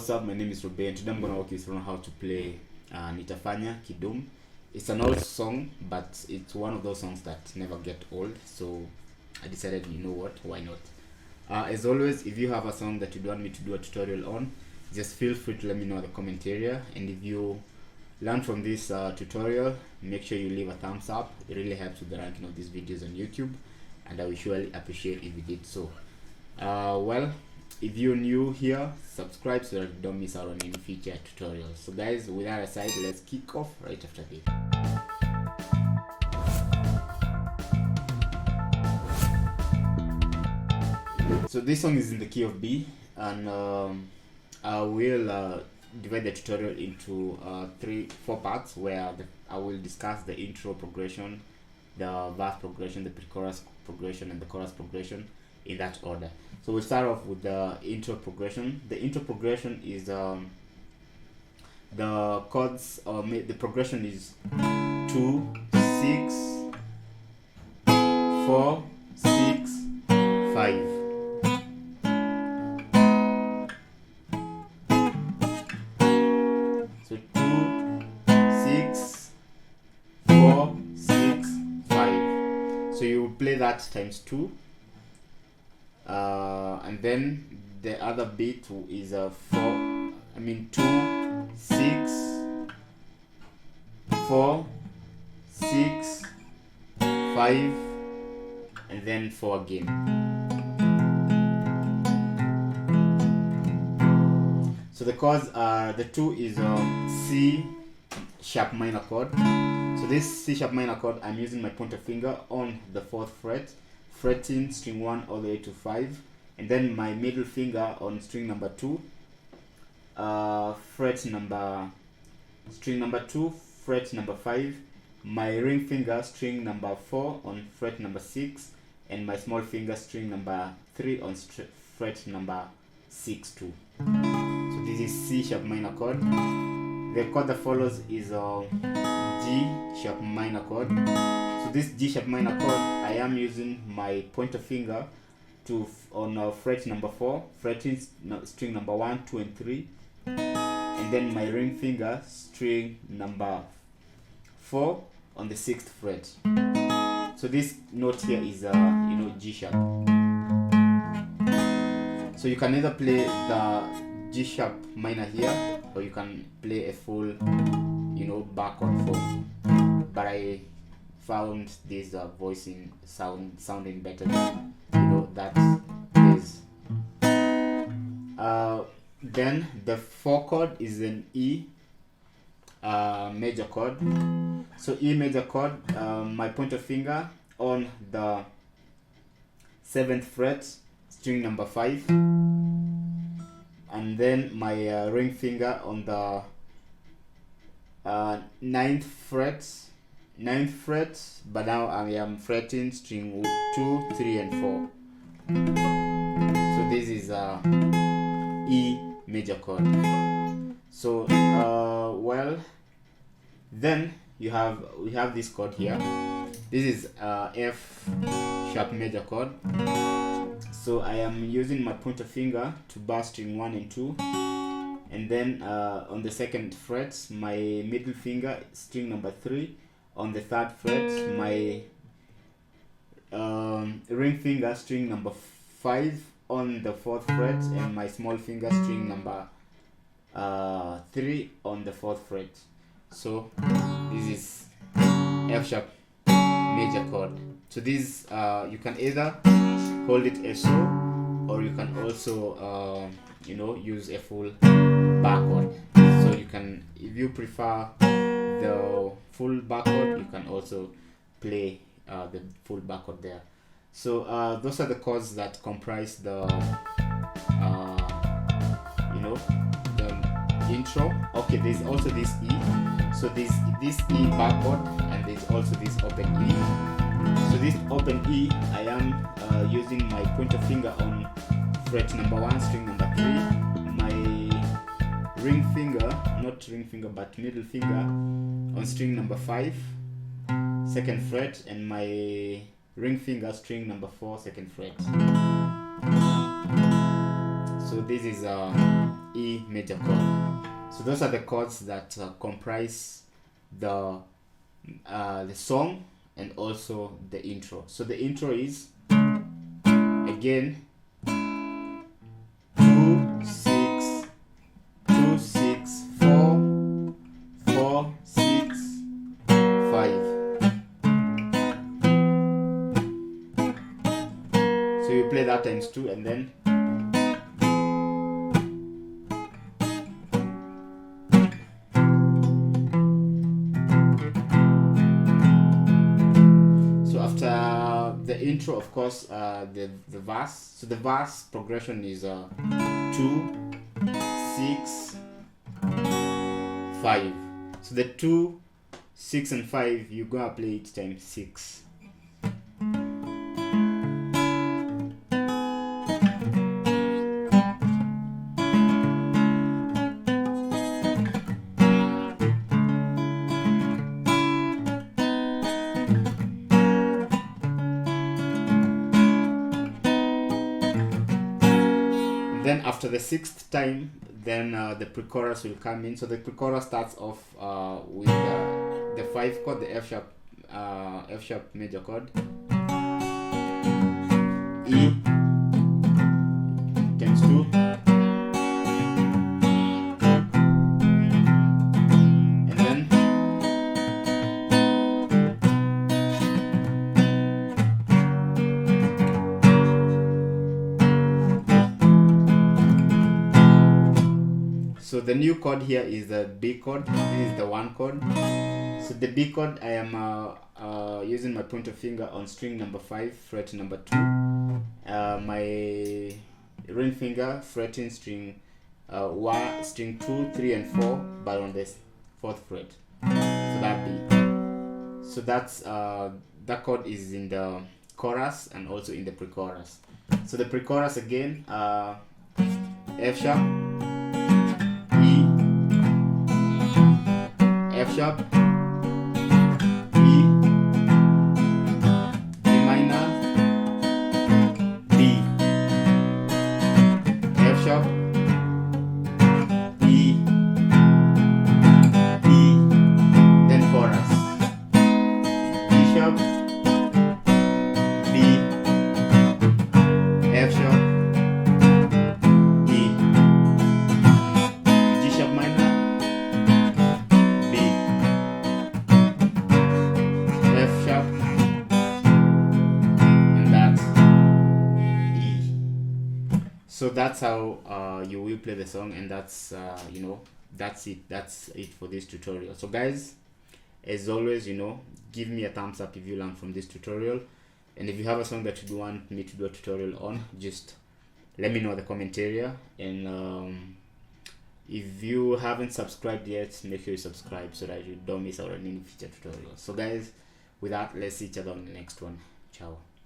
what's up? My name is Ruben. Today I'm gonna walk you through how to play NITAFANYA KIDUM. It's an old song, but it's one of those songs that never get old. So I decided, you know what? Why not? As always, if you have a song that you'd want me to do a tutorial on, just feel free to let me know in the comment area. And if you learn from this tutorial, make sure you leave a thumbs up. It really helps with the ranking of these videos on YouTube, and I will surely appreciate if you did so. Well, if you're new here, subscribe so that you don't miss out on any future tutorials. So guys, with that aside, let's kick off right after this. So this song is in the key of B, and I will divide the tutorial into 4 parts where I will discuss the intro progression, the verse progression, the pre-chorus progression, and the chorus progression in that order. So we'll start off with the intro progression. The intro progression is the chords, the progression is 2, 6, 4, 6, 5. So 2, 6, 4, 6, 5. So you play that times 2. And then the other beat is 2, 6, 4, 6, 5, and then 4 again. So the chords are, the 2 is C sharp minor chord. So this C sharp minor chord, I'm using my pointer finger on the 4th fret, fretting string 1 all the way to 5, and then my middle finger on string number 2, string number 2, fret number 5, my ring finger string number 4 on fret number 6, and my small finger string number 3 on fret number 6 too. So this is C sharp minor chord. The chord that follows is G sharp minor chord. So this G sharp minor chord, I am using my pointer finger to on fret number 4, fretting string number 1, 2, and 3, and then my ring finger string number 4 on the 6th fret. So this note here is G sharp. So you can either play the G sharp minor here, or you can play a full backward form, but I found this voicing sounding better than that is. Then the 4 chord is an E major chord. So E major chord, my pointer finger on the 7th fret, string number 5, and then my ring finger on the 9th fret, but now I am fretting string 2, 3, and 4. So this is E major chord. So well, then we have this chord here. This is F sharp major chord. So I am using my pointer finger to bar string 1 and 2, and then on the 2nd fret, my middle finger string number 3, on the 3rd fret, my ring finger string number 5 on the 4th fret, and my small finger string number 3 on the 4th fret. So this is F sharp major chord. So this you can either hold it as so, or you can also use a full bar chord. So you can, if you prefer the full bar chord, you can also play the full bar chord there. So those are the chords that comprise the the intro. Okay, there's also this E. So this E bar chord, and there's also this open E. So this open E, I am using my pointer finger on fret number 1, string number 3, my middle finger on string number 5, 2nd fret, and my ring finger string number 4, 2nd fret. So this is E major chord. So those are the chords that comprise the song and also the intro. So the intro is again 2 6 2 6 4 4 6 5. So you play that times 2 and then the intro, of course, the verse. So the verse progression is 2 6 5. So the 2 6 and 5 you're gonna play it times 6. Then after the 6th time, then the pre-chorus will come in. So the pre-chorus starts off with the 5 chord, the F sharp major chord, E times 2, and then so the new chord here is the B chord. This is the 1 chord. So the B chord, I am using my pointer finger on string number 5, fret number 2. My ring finger fretting string 2, 3, and 4, but on the 4th fret. So that B. So that's that chord is in the chorus and also in the pre-chorus. So the pre-chorus again, F sharp, F sharp, E, D minor, B, F sharp, E, E, then chorus, D sharp, B, F sharp, E, G sharp minor, F sharp, and that's E. So that's how you will play the song, and that's that's it for this tutorial. So guys, as always, give me a thumbs up if you learned from this tutorial, and if you have a song that you want me to do a tutorial on, just let me know in the comment area. And if you haven't subscribed yet, make sure you subscribe so that you don't miss out on any future tutorials. So guys, with that, let's see each other on the next one. Ciao.